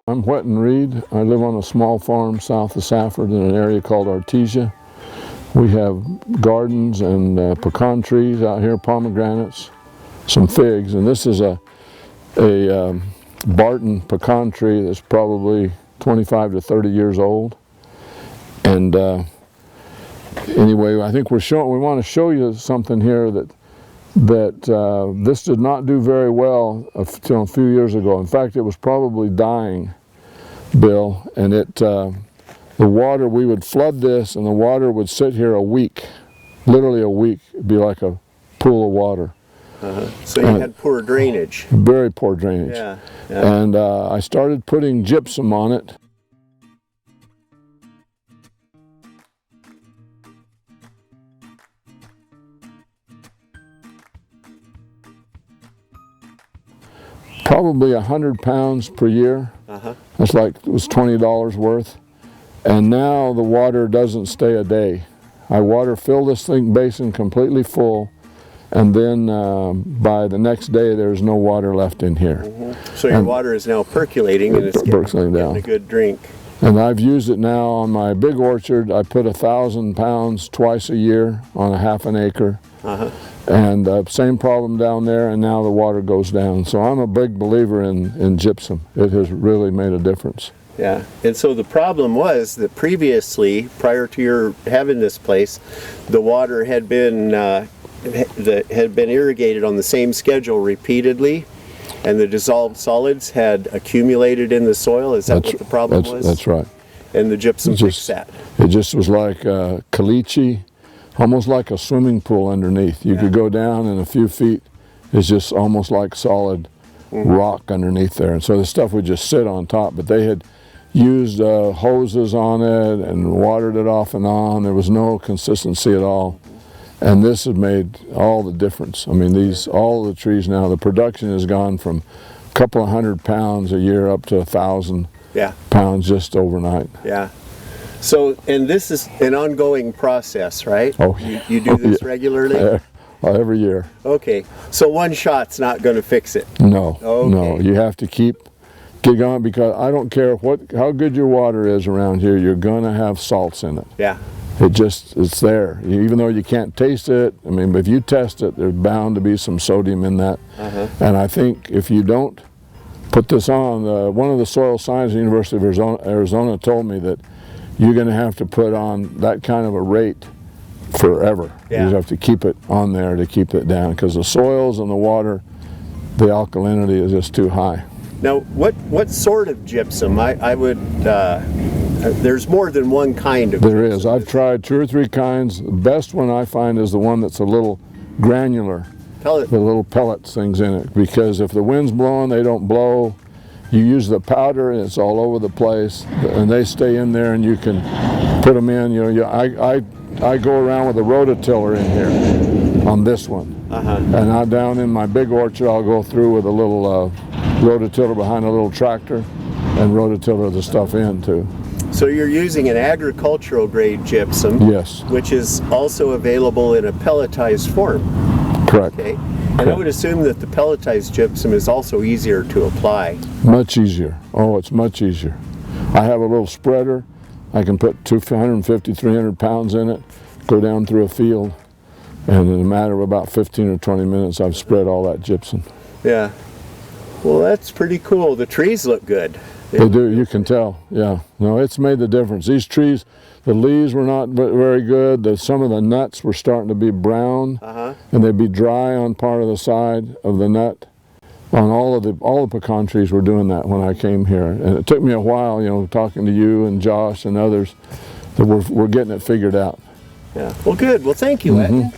I'm Wetton Reed. I live on a small farm south of Safford in an area called Artesia. We have gardens and pecan trees out here, pomegranates, some figs, and this is a Barton pecan tree that's probably 25 to 30 years old. And anyway, I think we want to show you something here that this did not do very well until a few years ago. In fact, it was probably dying, Bill, and the water, we would flood this and the water would sit here a week, literally a week. It'd be like a pool of water. So you had poor drainage. Very poor drainage. Yeah. And I started putting gypsum on it. Probably 100 pounds per year. That's like, it was $20 worth. And now the water doesn't stay a day. I fill this basin completely full, and then by the next day there's no water left in here. So your water is now percolating and it's getting a good drink. And I've used it now on my big orchard. I put 1,000 pounds twice a year on a half an acre. And same problem down there, and now the water goes down. So I'm a big believer in gypsum. It has really made a difference. Yeah, and so the problem was that previously, prior to your having this place, the water had been irrigated on the same schedule repeatedly, and the dissolved solids had accumulated in the soil. Is that what the problem was? That's right. And the gypsum fixed that. It just was like caliche, almost like a swimming pool underneath. You could go down in a few feet. It's just almost like solid rock underneath there. And so the stuff would just sit on top, but they had used hoses on it and watered it off and on. There was no consistency at all. And this has made all the difference. I mean, all the trees now, the production has gone from a couple of 100 pounds a year up to 1,000 pounds just overnight. Yeah. So, and this is an ongoing process, right? Oh, you do this regularly? Every year. Okay. So one shot's not going to fix it? No. Okay. No. You have to get going, because I don't care how good your water is around here, you're going to have salts in it. Yeah. It's there. Even though you can't taste it, I mean, if you test it, there's bound to be some sodium in that. And I think if you don't put this on, one of the soil scientists at the University of Arizona told me that you're going to have to put on that kind of a rate forever. Yeah. You have to keep it on there to keep it down, because the soils and the water, the alkalinity is just too high. Now, what sort of gypsum? I would, there's more than one kind of There gypsum. is. I've tried 2 or 3 kinds. The best one I find is the one that's a little granular. Pellet. The little pellets things in it, because if the wind's blowing, they don't blow. You use the powder and it's all over the place, and they stay in there, and you can put them in. You know, I go around with a rototiller in here on this one. And I'm down in my big orchard, I'll go through with a little rototiller behind a little tractor and rototiller the stuff in too. So you're using an agricultural grade gypsum, Yes. which is also available in a pelletized form. Correct. Okay. And I would assume that the pelletized gypsum is also easier to apply. Much easier. Oh, it's much easier. I have a little spreader. I can put 250, 300 pounds in it, go down through a field, and in a matter of about 15 or 20 minutes, I've spread all that gypsum. Yeah. Well, that's pretty cool. The trees look good. They do, you can tell, yeah. No, it's made the difference. These trees, the leaves were not very good. Some of the nuts were starting to be brown, and they'd be dry on part of the side of the nut. On all the pecan trees were doing that when I came here. And it took me a while, you know, talking to you and Josh and others, that we're getting it figured out. Yeah. Well, good. Well, thank you, Ed.